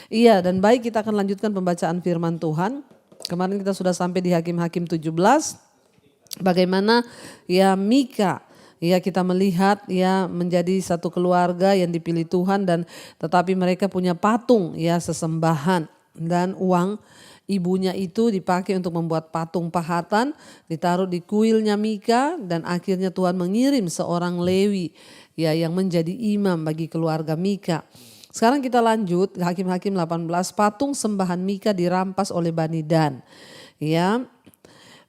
Iya, dan baik, kita akan lanjutkan pembacaan firman Tuhan. Kemarin kita sudah sampai di Hakim-Hakim 17. Bagaimana ya Mika, ya kita melihat ya menjadi satu keluarga yang dipilih Tuhan, dan tetapi mereka punya patung ya sesembahan, dan uang ibunya itu dipakai untuk membuat patung pahatan, ditaruh di kuilnya Mika, dan akhirnya Tuhan mengirim seorang Lewi ya yang menjadi imam bagi keluarga Mika. Sekarang kita lanjut Hakim-Hakim 18, patung sembahan Mika dirampas oleh Bani Dan. Ya,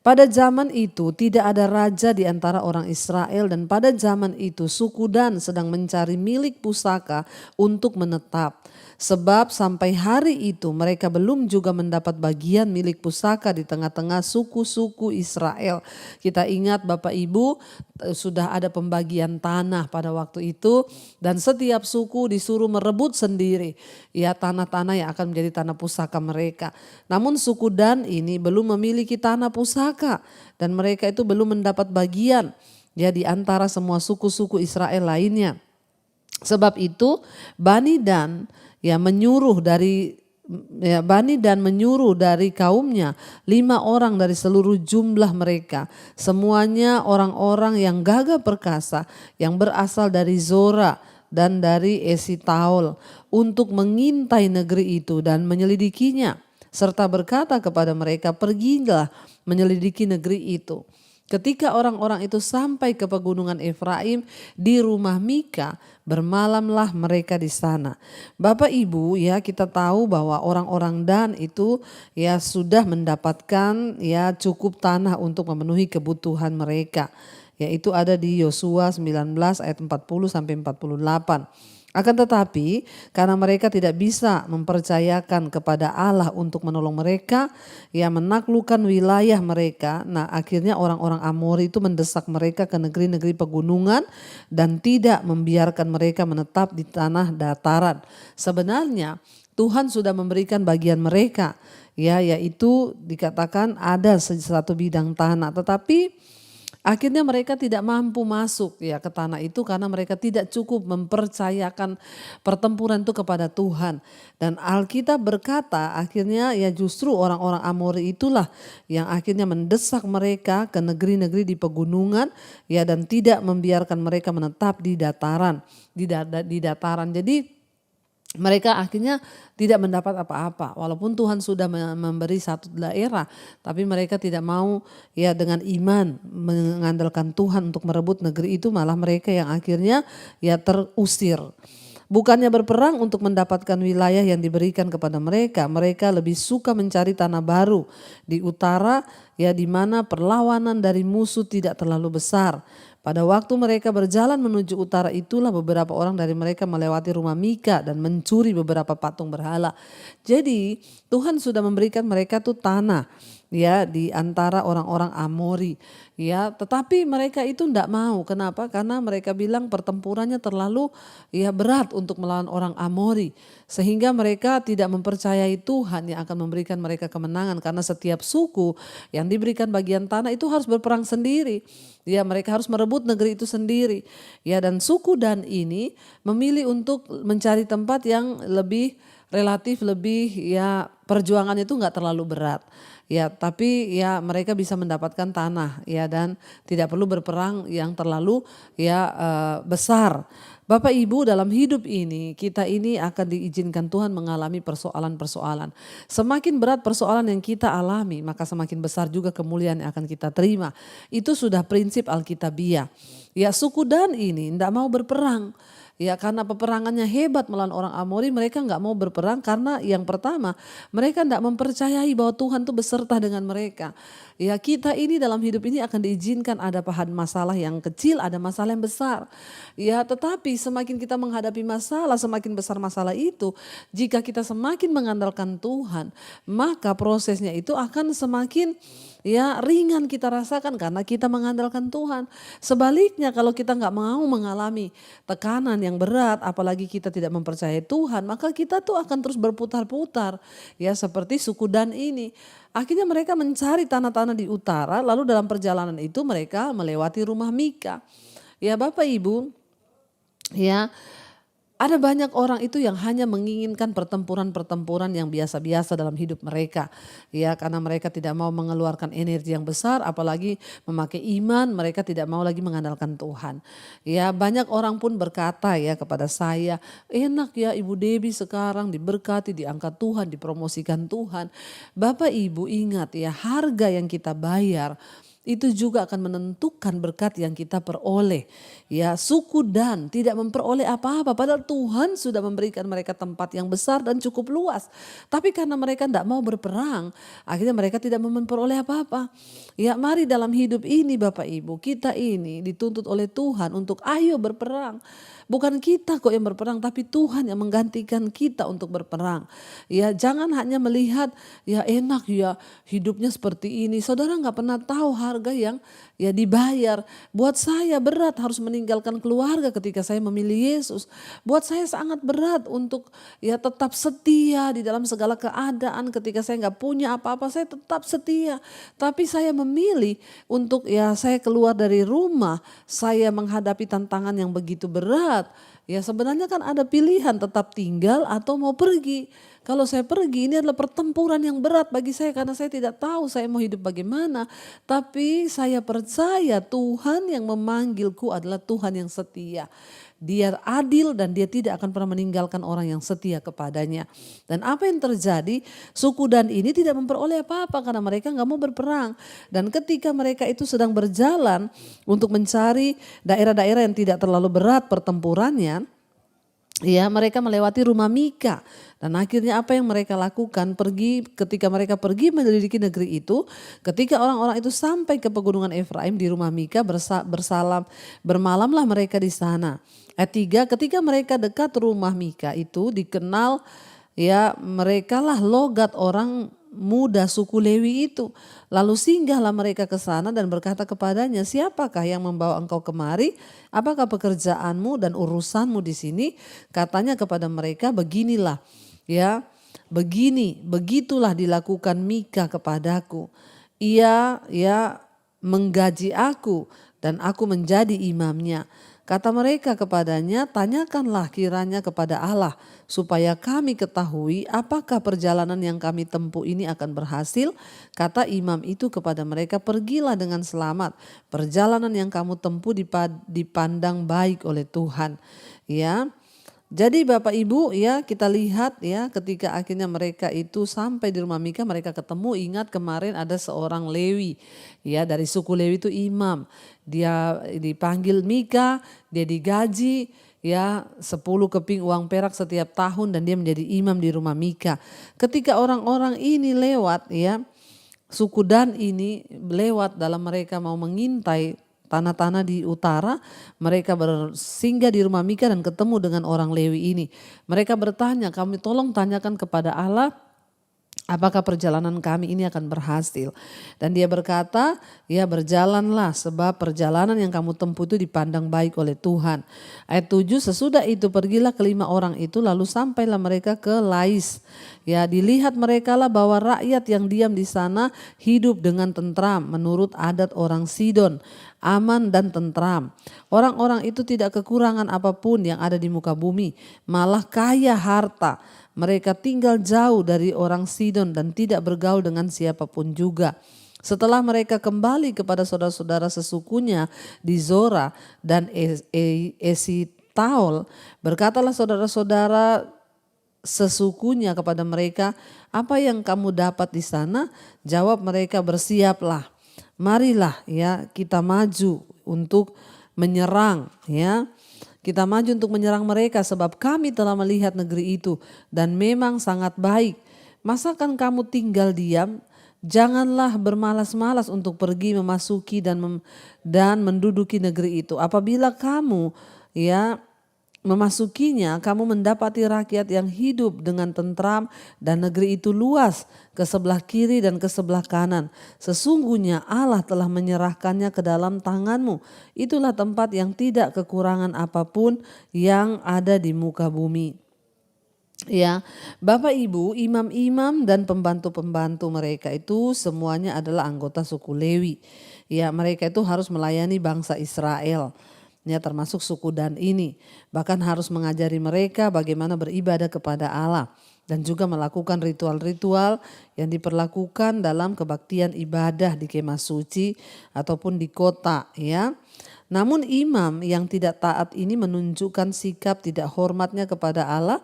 pada zaman itu tidak ada raja di antara orang Israel, dan pada zaman itu suku Dan sedang mencari milik pusaka untuk menetap. Sebab sampai hari itu mereka belum juga mendapat bagian milik pusaka di tengah-tengah suku-suku Israel. Kita ingat Bapak Ibu, sudah ada pembagian tanah pada waktu itu, dan setiap suku disuruh merebut sendiri ya tanah-tanah yang akan menjadi tanah pusaka mereka. Namun suku Dan ini belum memiliki tanah pusaka, dan mereka itu belum mendapat bagian ya di antara semua suku-suku Israel lainnya. Sebab itu Bani Dan menyuruh dari kaumnya 5 orang dari seluruh jumlah mereka, semuanya orang-orang yang gagah perkasa yang berasal dari Zora dan dari Esitaol, untuk mengintai negeri itu dan menyelidikinya, serta berkata kepada mereka, pergilah menyelidiki negeri itu. Ketika orang-orang itu sampai ke pegunungan Efraim di rumah Mika, bermalamlah mereka di sana. Bapak Ibu ya, kita tahu bahwa orang-orang Dan itu ya sudah mendapatkan ya cukup tanah untuk memenuhi kebutuhan mereka. Yaitu ada di Yosua 19 ayat 40 sampai 48. Akan tetapi karena mereka tidak bisa mempercayakan kepada Allah untuk menolong mereka, ya menaklukkan wilayah mereka. Nah, akhirnya orang-orang Amori itu mendesak mereka ke negeri-negeri pegunungan dan tidak membiarkan mereka menetap di tanah dataran. Sebenarnya Tuhan sudah memberikan bagian mereka, ya, yaitu dikatakan ada satu bidang tanah, tetapi akhirnya mereka tidak mampu masuk ya ke tanah itu karena mereka tidak cukup mempercayakan pertempuran itu kepada Tuhan. Dan Alkitab berkata akhirnya ya justru orang-orang Amori itulah yang akhirnya mendesak mereka ke negeri-negeri di pegunungan ya, dan tidak membiarkan mereka menetap di dataran, di dataran. Jadi mereka akhirnya tidak mendapat apa-apa, walaupun Tuhan sudah memberi satu daerah, tapi mereka tidak mau ya dengan iman mengandalkan Tuhan untuk merebut negeri itu, malah mereka yang akhirnya ya terusir. Bukannya berperang untuk mendapatkan wilayah yang diberikan kepada mereka, mereka lebih suka mencari tanah baru di utara ya, di mana perlawanan dari musuh tidak terlalu besar. Pada waktu mereka berjalan menuju utara itulah beberapa orang dari mereka melewati rumah Mika dan mencuri beberapa patung berhala. Jadi Tuhan sudah memberikan mereka tuh tanah ya di antara orang-orang Amori ya, tetapi mereka itu tidak mau. Kenapa? Karena mereka bilang pertempurannya terlalu ya berat untuk melawan orang Amori, sehingga mereka tidak mempercayai Tuhan yang akan memberikan mereka kemenangan, karena setiap suku yang diberikan bagian tanah itu harus berperang sendiri. Ya, mereka harus merebut negeri itu sendiri. Ya, dan suku Dan ini memilih untuk mencari tempat yang relatif lebih ya perjuangannya itu enggak terlalu berat. Ya, tapi ya mereka bisa mendapatkan tanah ya, dan tidak perlu berperang yang terlalu ya besar. Bapak Ibu, dalam hidup ini kita ini akan diizinkan Tuhan mengalami persoalan-persoalan. Semakin berat persoalan yang kita alami, maka semakin besar juga kemuliaan yang akan kita terima. Itu sudah prinsip Alkitabiah. Ya, suku Dan ini tidak mau berperang. Ya, karena peperangannya hebat melawan orang Amori, mereka nggak mau berperang karena yang pertama mereka tidak mempercayai bahwa Tuhan itu beserta dengan mereka. Ya, kita ini dalam hidup ini akan diizinkan ada masalah yang kecil, ada masalah yang besar. Ya, tetapi semakin kita menghadapi masalah, semakin besar masalah itu, jika kita semakin mengandalkan Tuhan, maka prosesnya itu akan semakin ya ringan kita rasakan karena kita mengandalkan Tuhan. Sebaliknya kalau kita nggak mau mengalami tekanan yang berat, apalagi kita tidak mempercayai Tuhan, maka kita tuh akan terus berputar-putar. Ya, seperti suku Dan ini. Akhirnya mereka mencari tanah-tanah di utara, lalu dalam perjalanan itu mereka melewati rumah Mika. Ya Bapak Ibu, ya Ada banyak orang itu yang hanya menginginkan pertempuran-pertempuran yang biasa-biasa dalam hidup mereka. Ya, karena mereka tidak mau mengeluarkan energi yang besar, apalagi memakai iman, mereka tidak mau lagi mengandalkan Tuhan. Ya, banyak orang pun berkata ya kepada saya, enak ya Ibu Debbie sekarang diberkati, diangkat Tuhan, dipromosikan Tuhan. Bapak Ibu ingat ya, harga yang kita bayar itu juga akan menentukan berkat yang kita peroleh. Ya, suku Dan tidak memperoleh apa-apa padahal Tuhan sudah memberikan mereka tempat yang besar dan cukup luas. Tapi karena mereka tidak mau berperang, akhirnya mereka tidak memperoleh apa-apa. Ya, mari dalam hidup ini Bapak Ibu, kita ini dituntut oleh Tuhan untuk ayo berperang. Bukan kita kok yang berperang, tapi Tuhan yang menggantikan kita untuk berperang. Ya, jangan hanya melihat ya enak ya hidupnya seperti ini. Saudara nggak pernah tahu harga yang ya dibayar. Buat saya berat harus meninggalkan keluarga ketika saya memilih Yesus. Buat saya sangat berat untuk ya tetap setia di dalam segala keadaan. Ketika saya nggak punya apa-apa, saya tetap setia. Tapi saya memilih untuk ya saya keluar dari rumah, saya menghadapi tantangan yang begitu berat. Ya sebenarnya kan ada pilihan tetap tinggal atau mau pergi. Kalau saya pergi ini adalah pertempuran yang berat bagi saya karena saya tidak tahu saya mau hidup bagaimana. Tapi saya percaya Tuhan yang memanggilku adalah Tuhan yang setia. Dia adil dan dia tidak akan pernah meninggalkan orang yang setia kepadanya. Dan apa yang terjadi, suku Dan ini tidak memperoleh apa-apa karena mereka nggak mau berperang. Dan ketika mereka itu sedang berjalan untuk mencari daerah-daerah yang tidak terlalu berat pertempurannya, ya mereka melewati rumah Mika. Dan akhirnya apa yang mereka lakukan, ketika mereka pergi menyelidiki negeri itu, ketika orang-orang itu sampai ke pegunungan Efraim di rumah Mika bermalamlah mereka di sana. Ayat 3, ketika mereka dekat rumah Mika itu dikenal ya mereka lah logat orang muda suku Lewi itu. Lalu singgahlah mereka ke sana dan berkata kepadanya, siapakah yang membawa engkau kemari? Apakah pekerjaanmu dan urusanmu di sini? Katanya kepada mereka, beginilah ya, begitulah dilakukan Mika kepadaku. Ia ya menggaji aku dan aku menjadi imamnya. Kata mereka kepadanya, tanyakanlah kiranya kepada Allah supaya kami ketahui apakah perjalanan yang kami tempuh ini akan berhasil. Kata imam itu kepada mereka, pergilah dengan selamat. Perjalanan yang kamu tempuh dipandang baik oleh Tuhan. Ya. Jadi Bapak Ibu ya kita lihat ya ketika akhirnya mereka itu sampai di rumah Mika, mereka ketemu, ingat kemarin ada seorang Lewi ya dari suku Lewi itu imam. Dia dipanggil Mika, dia digaji ya 10 keping uang perak setiap tahun dan dia menjadi imam di rumah Mika. Ketika orang-orang ini lewat ya, suku Dan ini lewat dalam mereka mau mengintai tanah-tanah di utara, mereka bersinggah di rumah Mika dan ketemu dengan orang Lewi ini. Mereka bertanya, kami tolong tanyakan kepada Allah, apakah perjalanan kami ini akan berhasil? Dan dia berkata, ya berjalanlah sebab perjalanan yang kamu tempuh itu dipandang baik oleh Tuhan. Ayat 7, sesudah itu pergilah kelima orang itu lalu sampailah mereka ke Lais. Ya dilihat mereka lah bahwa rakyat yang diam di sana hidup dengan tentram menurut adat orang Sidon. Aman dan tentram. Orang-orang itu tidak kekurangan apapun yang ada di muka bumi, malah kaya harta. Mereka tinggal jauh dari orang Sidon dan tidak bergaul dengan siapapun juga. Setelah mereka kembali kepada saudara-saudara sesukunya di Zora dan Esitaol, berkatalah saudara-saudara sesukunya kepada mereka, apa yang kamu dapat di sana? Jawab mereka, bersiaplah. Marilah ya kita maju untuk menyerang ya. Kita maju untuk menyerang mereka sebab kami telah melihat negeri itu dan memang sangat baik. Masakan kamu tinggal diam? Janganlah bermalas-malas untuk pergi memasuki dan menduduki negeri itu. Apabila kamu ya memasukinya, kamu mendapati rakyat yang hidup dengan tentram dan negeri itu luas ke sebelah kiri dan ke sebelah kanan. Sesungguhnya Allah telah menyerahkannya ke dalam tanganmu. Itulah tempat yang tidak kekurangan apapun yang ada di muka bumi. Ya, Bapak Ibu, imam-imam dan pembantu-pembantu mereka itu semuanya adalah anggota suku Lewi. Ya, mereka itu harus melayani bangsa Israel. ya termasuk suku Dan ini. Bahkan harus mengajari mereka bagaimana beribadah kepada Allah dan juga melakukan ritual-ritual yang diperlakukan dalam kebaktian ibadah di kemah suci ataupun di kota, ya. Namun imam yang tidak taat ini menunjukkan sikap tidak hormatnya kepada Allah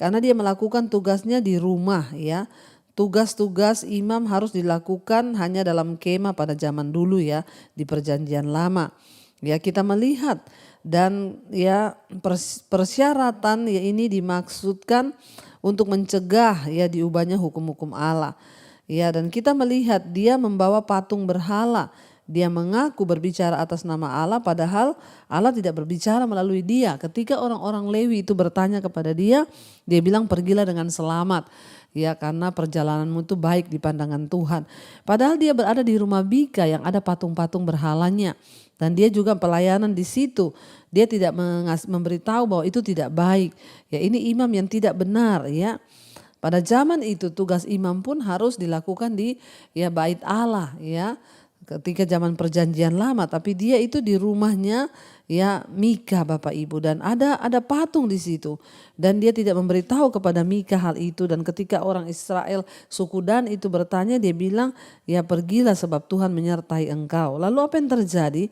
karena dia melakukan tugasnya di rumah, ya. Tugas-tugas imam harus dilakukan hanya dalam kemah pada zaman dulu, ya, di perjanjian lama. Ya, kita melihat dan ya persyaratan ya ini dimaksudkan untuk mencegah ya diubahnya hukum-hukum Allah. Ya, dan kita melihat dia membawa patung berhala. Dia mengaku berbicara atas nama Allah padahal Allah tidak berbicara melalui dia. Ketika orang-orang Lewi itu bertanya kepada dia bilang pergilah dengan selamat. Ya, karena perjalananmu itu baik di pandangan Tuhan. Padahal dia berada di rumah Mika yang ada patung-patung berhalanya. Dan dia juga pelayanan di situ. Dia tidak memberitahu bahwa itu tidak baik. Ya, ini imam yang tidak benar, ya. Pada zaman itu tugas imam pun harus dilakukan di ya bait Allah, ya. Ketika zaman perjanjian lama, tapi dia itu di rumahnya ya Mika, Bapak Ibu, dan ada patung di situ dan dia tidak memberitahu kepada Mika hal itu. Dan ketika orang Israel suku Dan itu bertanya, dia bilang ya pergilah sebab Tuhan menyertai engkau. Lalu apa yang terjadi?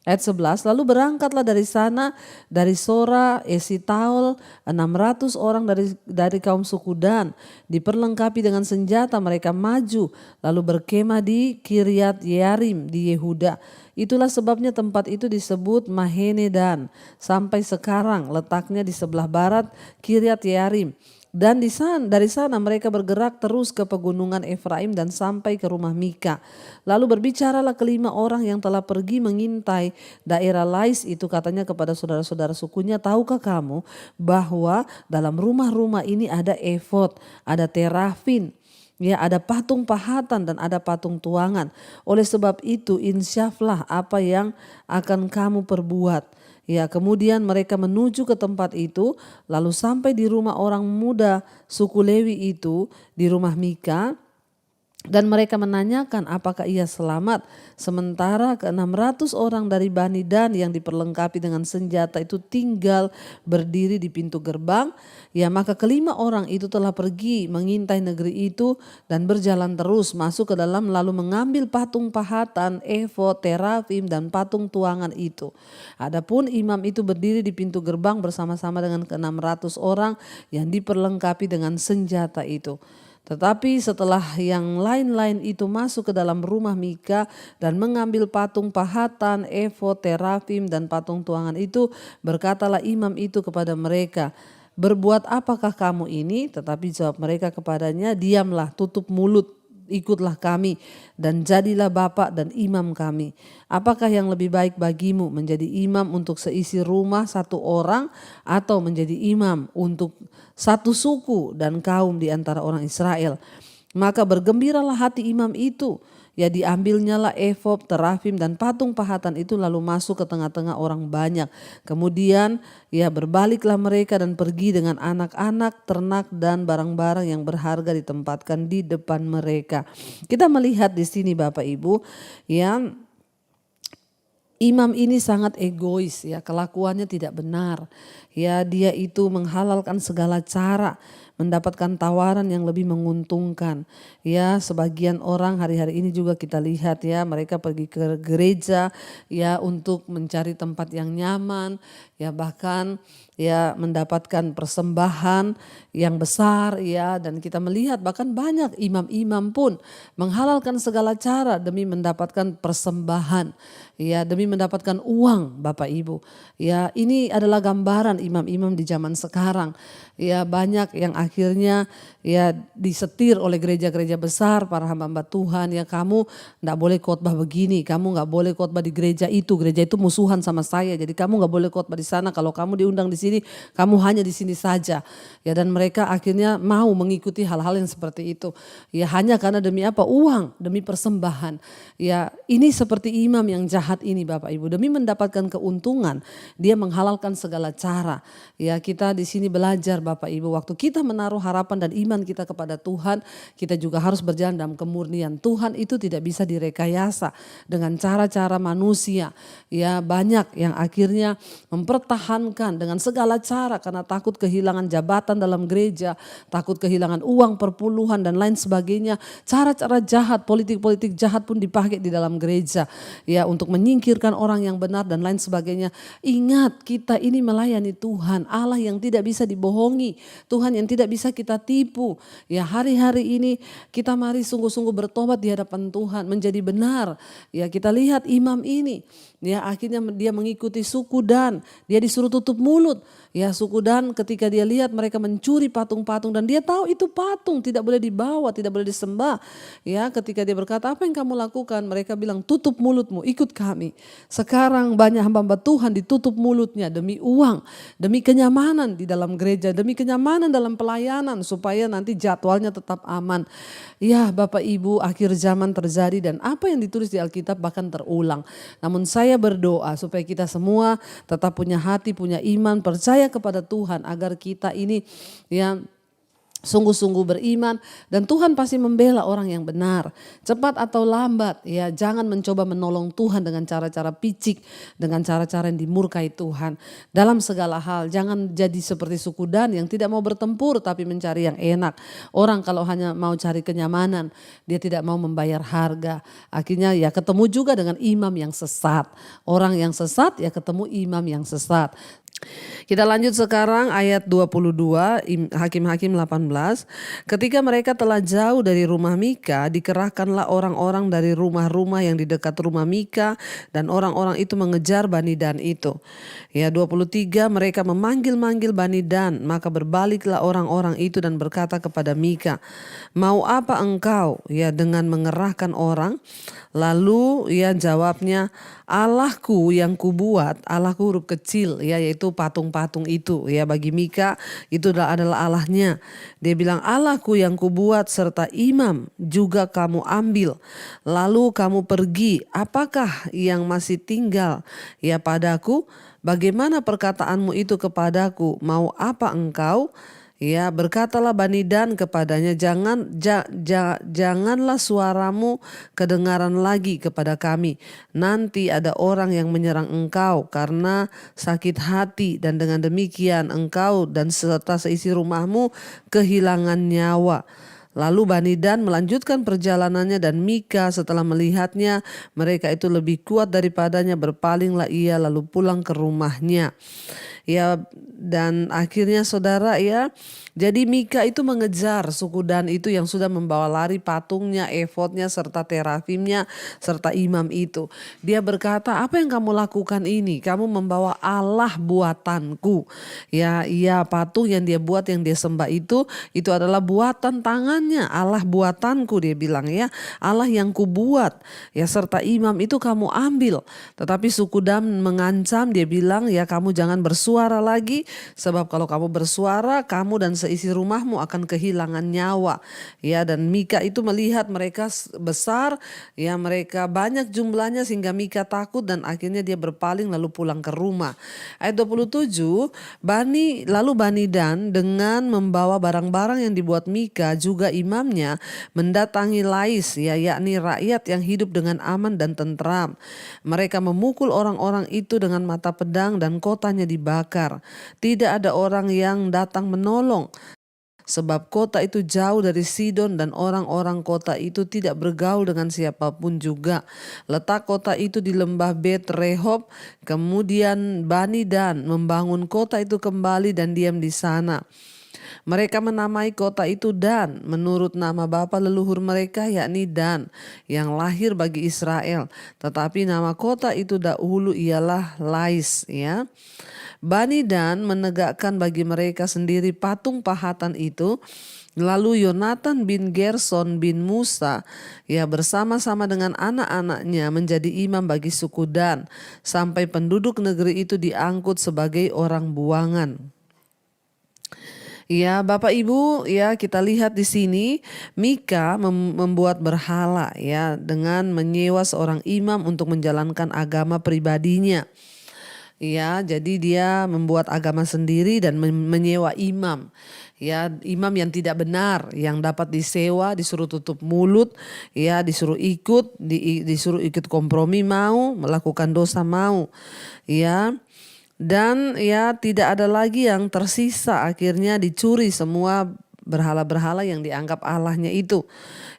Ayat 11, lalu berangkatlah dari sana, dari Sora, Esitaol, 600 orang dari kaum suku Dan. Diperlengkapi dengan senjata, mereka maju, lalu berkemah di Kiryat Yearim di Yehuda. Itulah sebabnya tempat itu disebut Mahene Dan. Sampai sekarang letaknya di sebelah barat Kiryat Yearim. Dan dari sana mereka bergerak terus ke pegunungan Efraim dan sampai ke rumah Mika. Lalu berbicaralah kelima orang yang telah pergi mengintai daerah Lais itu, katanya kepada saudara-saudara sukunya, tahukah kamu bahwa dalam rumah-rumah ini ada efod, ada terafin, ya, ada patung pahatan dan ada patung tuangan. Oleh sebab itu insyaflah apa yang akan kamu perbuat. Ya, kemudian mereka menuju ke tempat itu, lalu sampai di rumah orang muda suku Lewi itu di rumah Mika. Dan mereka menanyakan apakah ia selamat. Sementara ke-600 orang dari Bani Dan yang diperlengkapi dengan senjata itu tinggal berdiri di pintu gerbang. Ya, maka kelima orang itu telah pergi mengintai negeri itu dan berjalan terus masuk ke dalam lalu mengambil patung pahatan, efod, terafim dan patung tuangan itu. Adapun imam itu berdiri di pintu gerbang bersama-sama dengan ke-600 orang yang diperlengkapi dengan senjata itu. Tetapi setelah yang lain-lain itu masuk ke dalam rumah Mika dan mengambil patung pahatan, efod, terafim dan patung tuangan itu, berkatalah imam itu kepada mereka, berbuat apakah kamu ini? Tetapi jawab mereka kepadanya, diamlah, tutup mulut, ikutlah kami dan jadilah bapak dan imam kami. Apakah yang lebih baik bagimu, menjadi imam untuk seisi rumah satu orang atau menjadi imam untuk satu suku dan kaum di antara orang Israel? Maka bergembiralah hati imam itu. Ya, diambilnyalah efod, terafim dan patung pahatan itu lalu masuk ke tengah-tengah orang banyak. Kemudian ya berbaliklah mereka dan pergi dengan anak-anak, ternak dan barang-barang yang berharga ditempatkan di depan mereka. Kita melihat di sini Bapak Ibu, ya, imam ini sangat egois, ya, kelakuannya tidak benar. Ya, dia itu menghalalkan segala cara mendapatkan tawaran yang lebih menguntungkan. Ya, sebagian orang hari-hari ini juga kita lihat, ya, mereka pergi ke gereja ya untuk mencari tempat yang nyaman, ya, bahkan ya mendapatkan persembahan yang besar, ya, dan kita melihat bahkan banyak imam-imam pun menghalalkan segala cara demi mendapatkan persembahan, ya, demi mendapatkan uang, Bapak Ibu. Ya, ini adalah gambaran imam-imam di zaman sekarang. Ya, banyak yang akhirnya ya disetir oleh gereja-gereja besar, para hamba-hamba Tuhan, ya, kamu enggak boleh khotbah begini, kamu enggak boleh khotbah di gereja itu musuhan sama saya, jadi kamu enggak boleh khotbah di sana, kalau kamu diundang di sini, kamu hanya di sini saja. Ya, dan mereka akhirnya mau mengikuti hal-hal yang seperti itu. Ya, hanya karena demi apa? Uang, demi persembahan. Ya, ini seperti imam yang jahat ini Bapak Ibu, demi mendapatkan keuntungan, dia menghalalkan segala cara. Ya, kita di sini belajar Bapak Ibu, waktu kita menaruh harapan dan iman kita kepada Tuhan, kita juga harus berjalan dalam kemurnian. Tuhan itu tidak bisa direkayasa dengan cara-cara manusia. Ya, banyak yang akhirnya mempertahankan dengan segala cara karena takut kehilangan jabatan dalam gereja, takut kehilangan uang perpuluhan dan lain sebagainya. Cara-cara jahat, politik-politik jahat pun dipakai di dalam gereja ya untuk menyingkirkan orang yang benar dan lain sebagainya. Ingat, kita ini melayani Tuhan, Allah yang tidak bisa dibohongi, Tuhan yang tidak bisa kita tipu. Ya, hari-hari ini kita mari sungguh-sungguh bertobat di hadapan Tuhan, menjadi benar. Ya, kita lihat imam ini, ya akhirnya dia mengikuti suku Dan, dia disuruh tutup mulut. Ya, suku Dan ketika dia lihat mereka mencuri patung-patung dan dia tahu itu patung tidak boleh dibawa, tidak boleh disembah. Ya, ketika dia berkata, apa yang kamu lakukan? Mereka bilang, tutup mulutmu, ikut kami. Sekarang banyak hamba-hamba Tuhan ditutup mulutnya demi uang, demi kenyamanan di dalam gereja, demi kenyamanan dalam pelayanan supaya nanti jadwalnya tetap aman. Ya, Bapak Ibu, akhir zaman terjadi dan apa yang ditulis di Alkitab bahkan terulang. Namun saya berdoa supaya kita semua tetap punya hati, punya iman, percaya kepada Tuhan agar kita ini ya sungguh-sungguh beriman dan Tuhan pasti membela orang yang benar. Cepat atau lambat ya, jangan mencoba menolong Tuhan dengan cara-cara picik, dengan cara-cara yang dimurkai Tuhan. Dalam segala hal jangan jadi seperti suku Dan yang tidak mau bertempur tapi mencari yang enak. Orang kalau hanya mau cari kenyamanan, dia tidak mau membayar harga. Akhirnya ya ketemu juga dengan imam yang sesat. Orang yang sesat ya ketemu imam yang sesat. Kita lanjut sekarang ayat 22 Hakim-Hakim 18. Ketika mereka telah jauh dari rumah Mika, dikerahkanlah orang-orang dari rumah-rumah yang di dekat rumah Mika dan orang-orang itu mengejar Bani Dan itu. Ya, 23 mereka memanggil-manggil Bani Dan, maka berbaliklah orang-orang itu dan berkata kepada Mika, "Mau apa engkau?" Ya, dengan mengerahkan orang. Lalu ya jawabnya, "Allahku yang kubuat," Allahku huruf kecil ya, yaitu patung-patung itu ya, bagi Mika itu adalah Allahnya. Dia bilang, "Allahku yang kubuat serta imam juga kamu ambil. Lalu kamu pergi, apakah yang masih tinggal ya padaku? Bagaimana perkataanmu itu kepadaku? Mau apa engkau?" Ya, berkatalah Bani Dan kepadanya, janganlah suaramu kedengaran lagi kepada kami. Nanti ada orang yang menyerang engkau karena sakit hati dan dengan demikian engkau dan serta seisi rumahmu kehilangan nyawa. Lalu Bani Dan melanjutkan perjalanannya dan Mika setelah melihatnya mereka itu lebih kuat daripadanya, berpalinglah ia lalu pulang ke rumahnya. Ya, dan akhirnya saudara ya, jadi Mika itu mengejar suku Dan itu yang sudah membawa lari patungnya, efodnya serta terafimnya serta imam itu. Dia berkata, "Apa yang kamu lakukan ini? Kamu membawa Allah buatanku." Ya, iya, patung yang dia buat, yang dia sembah itu adalah buatan tangannya, Allah buatanku, dia bilang ya, Allah yang kubuat. Ya, serta imam itu kamu ambil. Tetapi suku Dan mengancam, dia bilang ya, kamu jangan bersuara lagi, sebab kalau kamu bersuara kamu dan seisi rumahmu akan kehilangan nyawa. Ya, dan Mika itu melihat mereka besar, ya mereka banyak jumlahnya sehingga Mika takut dan akhirnya dia berpaling lalu pulang ke rumah. Ayat 27, lalu Bani Dan dengan membawa barang-barang yang dibuat Mika juga imamnya mendatangi Lais ya, yakni rakyat yang hidup dengan aman dan tentram. Mereka memukul orang-orang itu dengan mata pedang dan kotanya dibakar. Tidak ada orang yang datang menolong. Sebab kota itu jauh dari Sidon dan orang-orang kota itu tidak bergaul dengan siapapun juga. Letak kota itu di lembah Bet Rehob. Kemudian Bani Dan membangun kota itu kembali dan diam di sana. Mereka menamai kota itu Dan menurut nama bapa leluhur mereka, yakni Dan yang lahir bagi Israel. Tetapi nama kota itu dahulu ialah Lais ya. Bani Dan menegakkan bagi mereka sendiri patung pahatan itu. Lalu Yonatan bin Gerson bin Musa ya bersama-sama dengan anak-anaknya menjadi imam bagi suku Dan sampai penduduk negeri itu diangkut sebagai orang buangan. Ya, Bapak Ibu, ya kita lihat di sini Mika membuat berhala ya dengan menyewa seorang imam untuk menjalankan agama pribadinya. Ya, jadi dia membuat agama sendiri dan menyewa imam. Ya, imam yang tidak benar, yang dapat disewa, disuruh tutup mulut, ya, disuruh ikut kompromi mau, melakukan dosa mau. Ya, dan ya tidak ada lagi yang tersisa, akhirnya dicuri semua berhala-berhala yang dianggap Allahnya itu.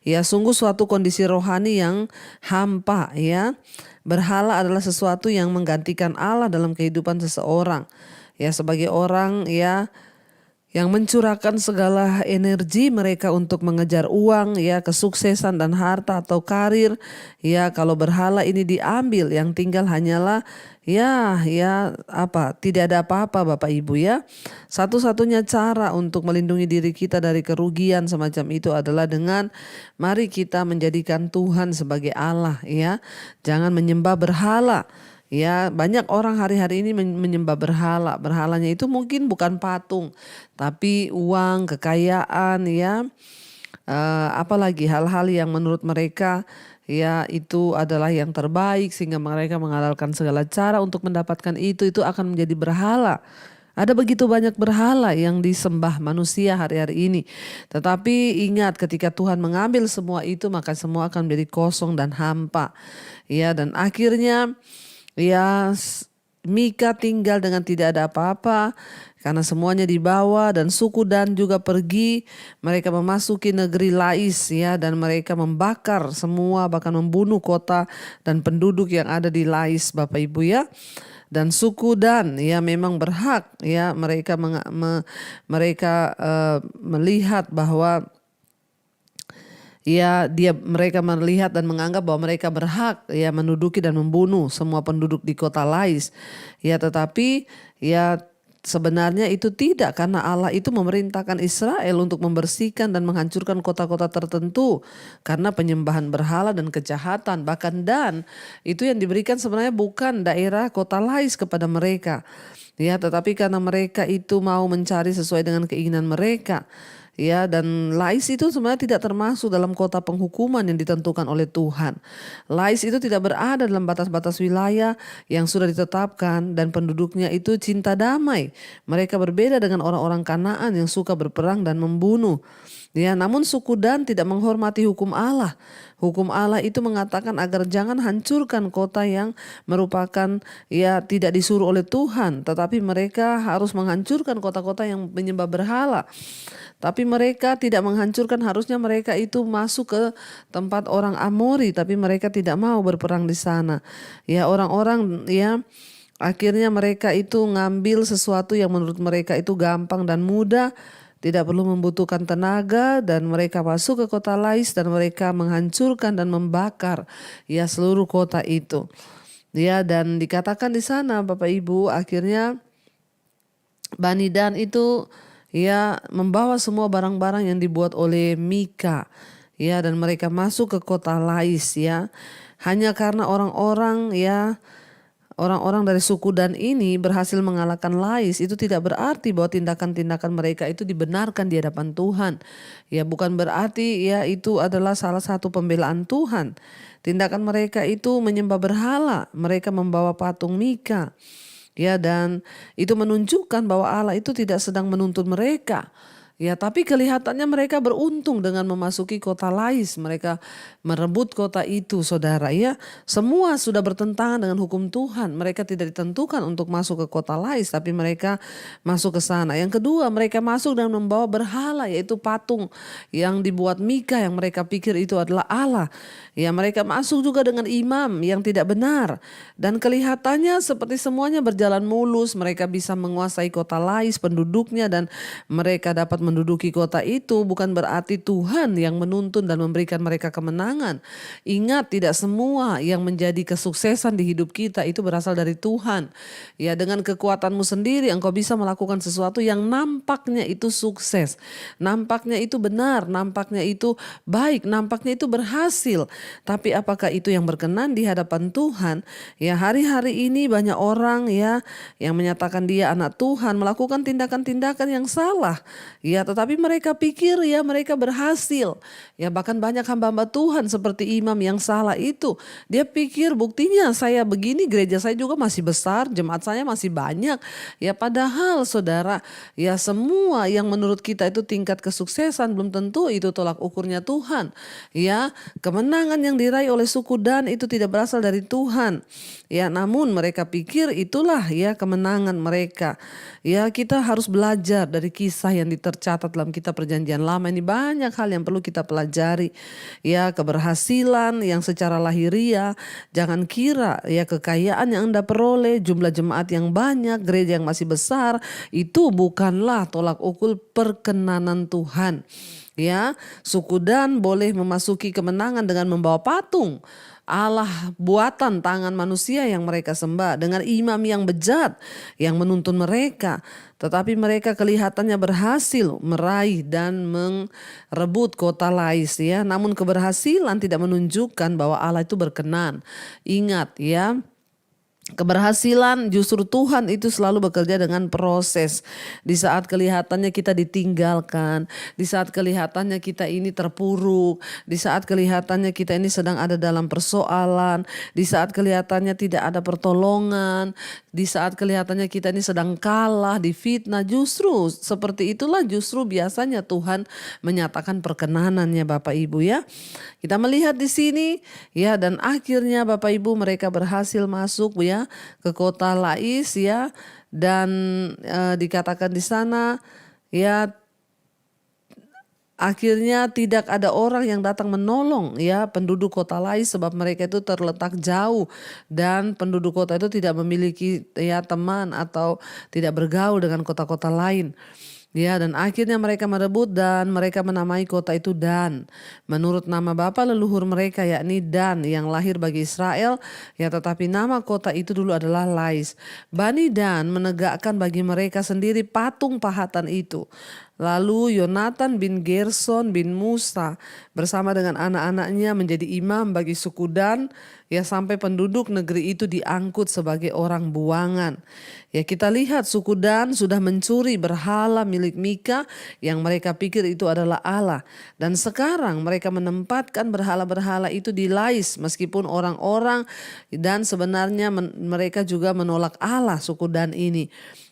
Ya, sungguh suatu kondisi rohani yang hampa ya. Berhala adalah sesuatu yang menggantikan Allah dalam kehidupan seseorang. Ya, sebagai orang ya yang mencurahkan segala energi mereka untuk mengejar uang, ya, kesuksesan dan harta atau karir. Ya, kalau berhala ini diambil, yang tinggal hanyalah tidak ada apa-apa Bapak Ibu ya. Satu-satunya cara untuk melindungi diri kita dari kerugian semacam itu adalah dengan mari kita menjadikan Tuhan sebagai Allah ya. Jangan menyembah berhala. Ya, banyak orang hari-hari ini menyembah berhala. Berhalanya itu mungkin bukan patung, tapi uang, kekayaan ya. Apalagi hal-hal yang menurut mereka ya itu adalah yang terbaik sehingga mereka mengandalkan segala cara untuk mendapatkan itu akan menjadi berhala. Ada begitu banyak berhala yang disembah manusia hari-hari ini. Tetapi ingat ketika Tuhan mengambil semua itu maka semua akan menjadi kosong dan hampa. Ya, dan akhirnya ya, Mika tinggal dengan tidak ada apa-apa karena semuanya dibawa dan suku Dan juga pergi. Mereka memasuki negeri Lais ya, dan mereka membakar semua, bahkan membunuh kota dan penduduk yang ada di Lais Bapak Ibu ya. Dan suku Dan ya memang berhak ya, mereka melihat bahwa ya mereka melihat dan menganggap bahwa mereka berhak ya menduduki dan membunuh semua penduduk di kota Lais. Ya, tetapi ya sebenarnya itu tidak, karena Allah itu memerintahkan Israel untuk membersihkan dan menghancurkan kota-kota tertentu karena penyembahan berhala dan kejahatan. Bahkan Dan itu yang diberikan sebenarnya bukan daerah kota Lais kepada mereka. Ya, tetapi karena mereka itu mau mencari sesuai dengan keinginan mereka. Ya, dan Lais itu sebenarnya tidak termasuk dalam kota penghukuman yang ditentukan oleh Tuhan. Lais itu tidak berada dalam batas-batas wilayah yang sudah ditetapkan dan penduduknya itu cinta damai. Mereka berbeda dengan orang-orang Kanaan yang suka berperang dan membunuh. Ya, namun suku Dan tidak menghormati hukum Allah. Hukum Allah itu mengatakan agar jangan hancurkan kota yang merupakan ya tidak disuruh oleh Tuhan, tetapi mereka harus menghancurkan kota-kota yang menyembah berhala. Tapi mereka tidak menghancurkan, harusnya mereka itu masuk ke tempat orang Amori, tapi mereka tidak mau berperang di sana. Ya, orang-orang ya akhirnya mereka itu ngambil sesuatu yang menurut mereka itu gampang dan mudah, tidak perlu membutuhkan tenaga, dan mereka masuk ke kota Lais dan mereka menghancurkan dan membakar ya seluruh kota itu. Ya, dan dikatakan di sana Bapak Ibu akhirnya Bani Dan itu ya membawa semua barang-barang yang dibuat oleh Mika ya, dan mereka masuk ke kota Lais ya. Hanya karena orang-orang dari suku Dan ini berhasil mengalahkan Lais, itu tidak berarti bahwa tindakan-tindakan mereka itu dibenarkan di hadapan Tuhan. Ya, bukan berarti ya itu adalah salah satu pembelaan Tuhan. Tindakan mereka itu menyembah berhala, mereka membawa patung Mika. Ya, dan itu menunjukkan bahwa Allah itu tidak sedang menuntun mereka. Ya, tapi kelihatannya mereka beruntung dengan memasuki kota Lais. Mereka merebut kota itu, saudara ya. Semua sudah bertentangan dengan hukum Tuhan. Mereka tidak ditentukan untuk masuk ke kota Lais, tapi mereka masuk ke sana. Yang kedua, mereka masuk dan membawa berhala, yaitu patung yang dibuat Mika yang mereka pikir itu adalah Allah. Ya, mereka masuk juga dengan imam yang tidak benar. Dan kelihatannya seperti semuanya berjalan mulus. Mereka bisa menguasai kota Lais, penduduknya, dan mereka dapat menduduki kota itu. Bukan berarti Tuhan yang menuntun dan memberikan mereka kemenangan. Ingat, tidak semua yang menjadi kesuksesan di hidup kita itu berasal dari Tuhan. Ya, dengan kekuatanmu sendiri engkau bisa melakukan sesuatu yang nampaknya itu sukses, nampaknya itu benar, nampaknya itu baik, nampaknya itu berhasil. Tapi apakah itu yang berkenan di hadapan Tuhan? Ya, hari-hari ini banyak orang ya yang menyatakan dia anak Tuhan melakukan tindakan-tindakan yang salah. Ya, Ya, tetapi mereka pikir ya mereka berhasil. Ya, bahkan banyak hamba-hamba Tuhan seperti imam yang salah itu. Dia pikir buktinya saya begini, gereja saya juga masih besar, jemaat saya masih banyak. Ya, padahal saudara, ya semua yang menurut kita itu tingkat kesuksesan belum tentu itu tolak ukurnya Tuhan. Ya, kemenangan yang diraih oleh suku Dan itu tidak berasal dari Tuhan. Ya, namun mereka pikir itulah ya kemenangan mereka. Ya, kita harus belajar dari kisah yang tercatat dalam kitab Perjanjian Lama ini, banyak hal yang perlu kita pelajari. Ya, keberhasilan yang secara lahiriah, jangan kira ya kekayaan yang Anda peroleh, jumlah jemaat yang banyak, gereja yang masih besar, itu bukanlah tolak ukur perkenanan Tuhan. Ya, suku Dan boleh memasuki kemenangan dengan membawa patung Allah buatan tangan manusia yang mereka sembah, dengan imam yang bejat yang menuntun mereka. Tetapi mereka kelihatannya berhasil meraih dan merebut kota Lais ya. Namun keberhasilan tidak menunjukkan bahwa Allah itu berkenan. Ingat ya, keberhasilan justru Tuhan itu selalu bekerja dengan proses. Di saat kelihatannya kita ditinggalkan, di saat kelihatannya kita ini terpuruk, di saat kelihatannya kita ini sedang ada dalam persoalan, di saat kelihatannya tidak ada pertolongan, di saat kelihatannya kita ini sedang kalah, difitnah, justru seperti itulah justru biasanya Tuhan menyatakan perkenanannya Bapak Ibu ya. Kita melihat di sini ya, dan akhirnya Bapak Ibu mereka berhasil masuk ya ke kota Lais ya, dan dikatakan di sana ya akhirnya tidak ada orang yang datang menolong ya penduduk kota Lais, sebab mereka itu terletak jauh dan penduduk kota itu tidak memiliki ya teman atau tidak bergaul dengan kota-kota lain. Ya, dan akhirnya mereka merebut dan mereka menamai kota itu Dan. Menurut nama bapa leluhur mereka yakni Dan yang lahir bagi Israel. Ya, tetapi nama kota itu dulu adalah Lais. Bani Dan menegakkan bagi mereka sendiri patung pahatan itu. Lalu Yonatan bin Gerson bin Musa bersama dengan anak-anaknya menjadi imam bagi suku Dan, ya sampai penduduk negeri itu diangkut sebagai orang buangan. Ya, kita lihat suku Dan sudah mencuri berhala milik Mika yang mereka pikir itu adalah Allah. Dan sekarang mereka menempatkan berhala-berhala itu di Lais, meskipun orang-orang dan sebenarnya mereka juga menolak Allah suku Dan ini.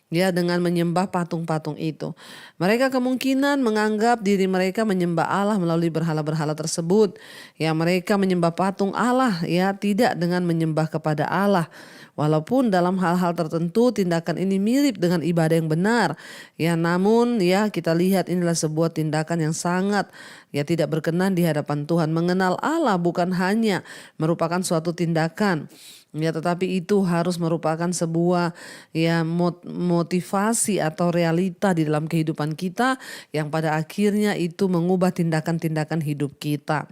Ya, dengan menyembah patung-patung itu. Mereka kemungkinan menganggap diri mereka menyembah Allah melalui berhala-berhala tersebut. Ya, mereka menyembah patung Allah ya, tidak dengan menyembah kepada Allah. Walaupun dalam hal-hal tertentu tindakan ini mirip dengan ibadah yang benar. Ya, namun ya kita lihat inilah sebuah tindakan yang sangat ya tidak berkenan di hadapan Tuhan. Mengenal Allah bukan hanya merupakan suatu tindakan. Ya, tetapi itu harus merupakan sebuah ya motivasi atau realita di dalam kehidupan kita yang pada akhirnya itu mengubah tindakan-tindakan hidup kita.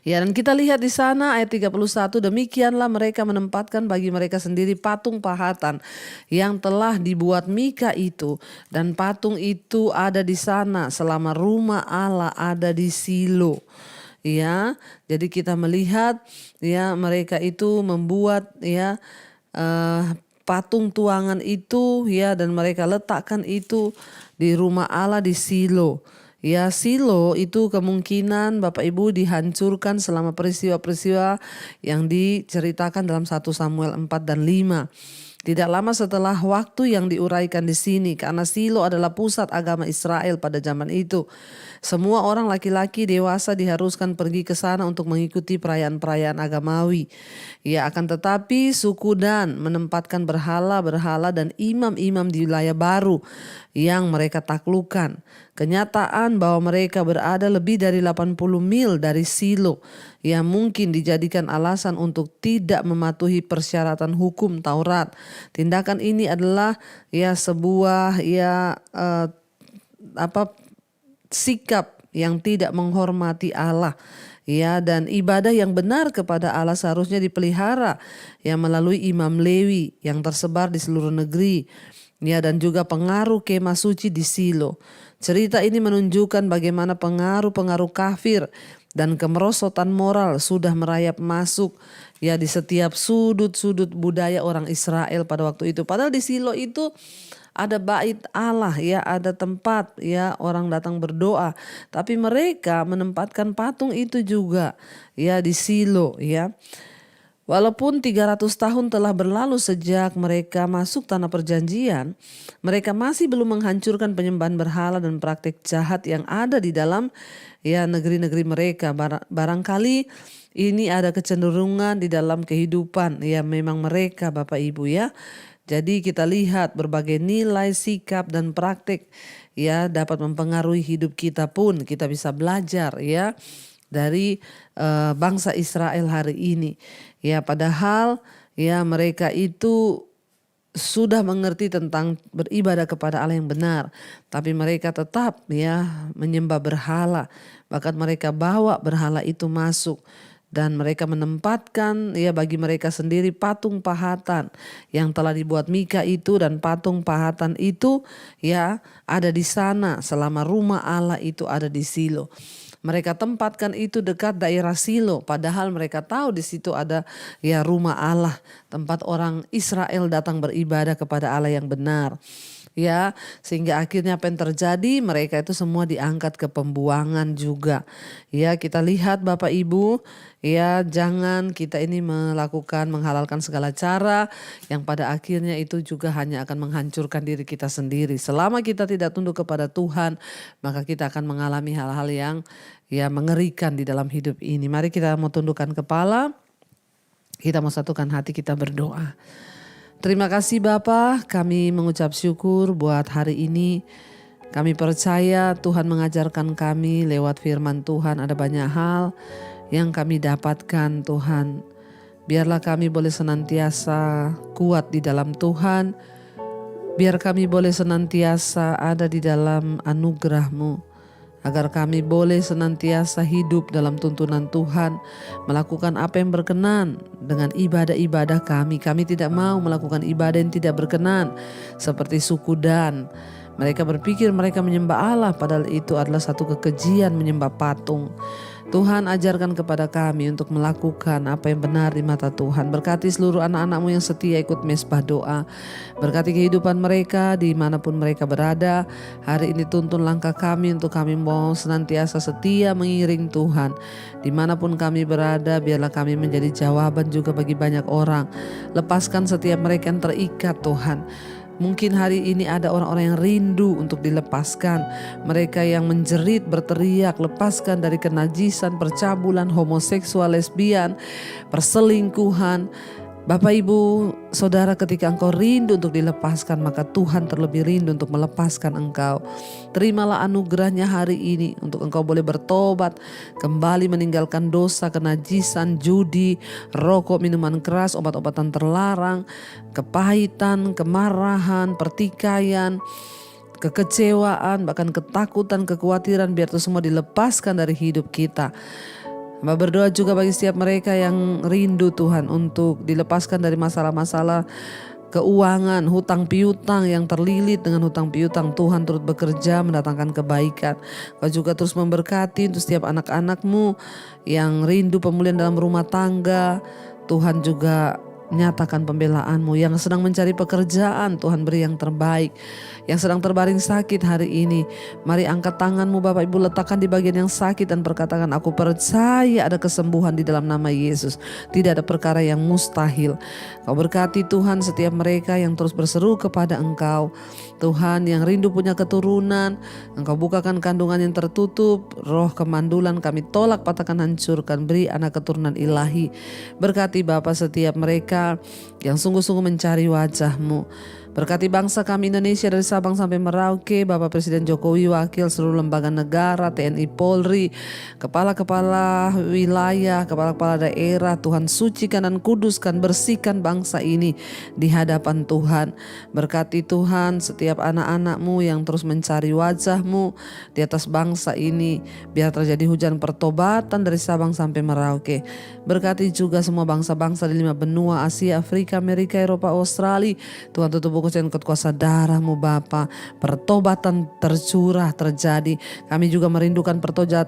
Ya, dan kita lihat di sana ayat 31, demikianlah mereka menempatkan bagi mereka sendiri patung pahatan yang telah dibuat Mika itu, dan patung itu ada di sana selama rumah Allah ada di Silo. Ya, jadi kita melihat ya mereka itu membuat ya patung tuangan itu ya, dan mereka letakkan itu di rumah Allah di Silo. Ya, Silo itu kemungkinan Bapak Ibu dihancurkan selama peristiwa-peristiwa yang diceritakan dalam 1 Samuel 4 dan 5. Tidak lama setelah waktu yang diuraikan di sini, karena Silo adalah pusat agama Israel pada zaman itu. Semua orang laki-laki dewasa diharuskan pergi ke sana untuk mengikuti perayaan-perayaan agamawi. Ya, akan tetapi suku Dan menempatkan berhala-berhala dan imam-imam di wilayah baru yang mereka taklukkan. Kenyataan bahwa mereka berada lebih dari 80 mil dari Silo yang mungkin dijadikan alasan untuk tidak mematuhi persyaratan hukum Taurat. Tindakan ini adalah ya sebuah sikap yang tidak menghormati Allah. Ya, dan ibadah yang benar kepada Allah seharusnya dipelihara ya melalui imam Lewi yang tersebar di seluruh negeri. Ya, dan juga pengaruh kemah suci di Silo. Cerita ini menunjukkan bagaimana pengaruh-pengaruh kafir dan kemerosotan moral sudah merayap masuk ya di setiap sudut-sudut budaya orang Israel pada waktu itu. Padahal di Silo itu ada bait Allah ya, ada tempat ya orang datang berdoa. Tapi mereka menempatkan patung itu juga ya di Silo ya. Walaupun 300 tahun telah berlalu sejak mereka masuk tanah perjanjian, mereka masih belum menghancurkan penyembahan berhala dan praktik jahat yang ada di dalam ya negeri-negeri mereka. Barangkali ini ada kecenderungan di dalam kehidupan ya memang mereka Bapak Ibu ya. Jadi kita lihat berbagai nilai, sikap dan praktik ya dapat mempengaruhi hidup kita pun. Kita bisa belajar ya dari bangsa Israel hari ini. Ya padahal ya mereka itu sudah mengerti tentang beribadah kepada Allah yang benar, tapi mereka tetap ya menyembah berhala. Bahkan mereka bawa berhala itu masuk dan mereka menempatkan ya bagi mereka sendiri patung pahatan yang telah dibuat Mika itu, dan patung pahatan itu ya ada di sana selama rumah Allah itu ada di Silo. Mereka tempatkan itu dekat daerah Silo, padahal mereka tahu di situ ada ya rumah Allah, tempat orang Israel datang beribadah kepada Allah yang benar. Ya, sehingga akhirnya apa yang terjadi, mereka itu semua diangkat ke pembuangan juga. Ya, kita lihat Bapak Ibu, ya jangan kita ini menghalalkan segala cara yang pada akhirnya itu juga hanya akan menghancurkan diri kita sendiri. Selama kita tidak tunduk kepada Tuhan, maka kita akan mengalami hal-hal yang ya mengerikan di dalam hidup ini. Mari kita mau tundukkan kepala, kita mau satukan hati, kita berdoa. Terima kasih Bapa, kami mengucap syukur buat hari ini. Kami percaya Tuhan mengajarkan kami lewat firman Tuhan, ada banyak hal yang kami dapatkan Tuhan. Biarlah kami boleh senantiasa kuat di dalam Tuhan. Biar kami boleh senantiasa ada di dalam anugerah-Mu. Agar kami boleh senantiasa hidup dalam tuntunan Tuhan, melakukan apa yang berkenan dengan ibadah-ibadah kami. Kami tidak mau melakukan ibadah yang tidak berkenan seperti suku Dan. Mereka berpikir mereka menyembah Allah, padahal itu adalah satu kekejian menyembah patung. Tuhan ajarkan kepada kami untuk melakukan apa yang benar di mata Tuhan. Berkati seluruh anak-anak-Mu yang setia ikut mesbah doa. Berkati kehidupan mereka dimanapun mereka berada. Hari ini tuntun langkah kami untuk kami mau senantiasa setia mengiring Tuhan. Dimanapun kami berada, biarlah kami menjadi jawaban juga bagi banyak orang. Lepaskan setiap mereka yang terikat Tuhan. Mungkin hari ini ada orang-orang yang rindu untuk dilepaskan. Mereka yang menjerit, berteriak, lepaskan dari kenajisan, percabulan, homoseksual, lesbian, perselingkuhan. Bapak Ibu, Saudara, ketika engkau rindu untuk dilepaskan, maka Tuhan terlebih rindu untuk melepaskan engkau. Terimalah anugerahnya hari ini untuk engkau boleh bertobat, kembali meninggalkan dosa, kenajisan, judi, rokok, minuman keras, obat-obatan terlarang, kepahitan, kemarahan, pertikaian, kekecewaan, bahkan ketakutan, kekhawatiran. Biar itu semua dilepaskan dari hidup kita. Hamba berdoa juga bagi setiap mereka yang rindu Tuhan untuk dilepaskan dari masalah-masalah keuangan, hutang piutang yang terlilit dengan hutang piutang. Tuhan turut bekerja mendatangkan kebaikan. Kau juga terus memberkati untuk setiap anak-anak-Mu yang rindu pemulihan dalam rumah tangga. Tuhan juga nyatakan pembelaan-Mu. Yang sedang mencari pekerjaan, Tuhan beri yang terbaik. Yang sedang terbaring sakit hari ini, mari angkat tangan-Mu Bapak Ibu, letakkan di bagian yang sakit dan perkatakan, aku percaya ada kesembuhan di dalam nama Yesus. Tidak ada perkara yang mustahil. Kau berkati Tuhan setiap mereka yang terus berseru kepada Engkau. Tuhan yang rindu punya keturunan, Engkau bukakan kandungan yang tertutup. Roh kemandulan kami tolak, patahkan, hancurkan. Beri anak keturunan ilahi. Berkati Bapa setiap mereka yang sungguh-sungguh mencari wajah-Mu. Berkati bangsa kami Indonesia dari Sabang sampai Merauke, Bapak Presiden Jokowi, wakil seluruh lembaga negara, TNI, Polri, kepala-kepala wilayah, kepala-kepala daerah. Tuhan sucikan dan kuduskan, bersihkan bangsa ini di hadapan Tuhan. Berkati Tuhan setiap anak-anak-Mu yang terus mencari wajah-Mu di atas bangsa ini. Biar terjadi hujan pertobatan dari Sabang sampai Merauke. Berkati juga semua bangsa-bangsa di 5 benua, Asia, Afrika, Amerika, Eropa, Australia. Tuhan tutup buku tebus dengan kuasa darah-Mu Bapa. Pertobatan tercurah terjadi. Kami juga merindukan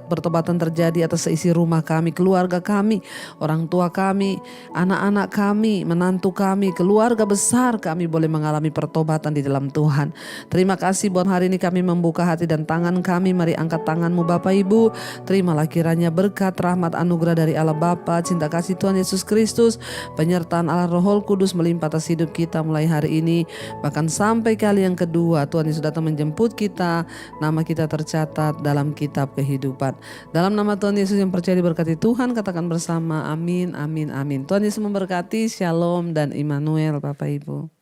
pertobatan terjadi atas seisi rumah kami, keluarga kami, orang tua kami, anak-anak kami, menantu kami, keluarga besar kami boleh mengalami pertobatan di dalam Tuhan. Terima kasih buat hari ini kami membuka hati dan tangan kami. Mari angkat tangan-Mu Bapak Ibu. Terimalah kiranya berkat, rahmat, anugerah dari Allah Bapa, cinta kasih Tuhan Yesus Kristus, penyertaan Allah Roh Kudus melimpah atas hidup kita mulai hari ini, bahkan sampai kali yang kedua Tuhan Yesus datang menjemput kita, nama kita tercatat dalam kitab kehidupan. Dalam nama Tuhan Yesus yang percaya diberkati Tuhan, katakan bersama amin, amin, amin. Tuhan Yesus memberkati. Shalom dan Immanuel Bapak Ibu.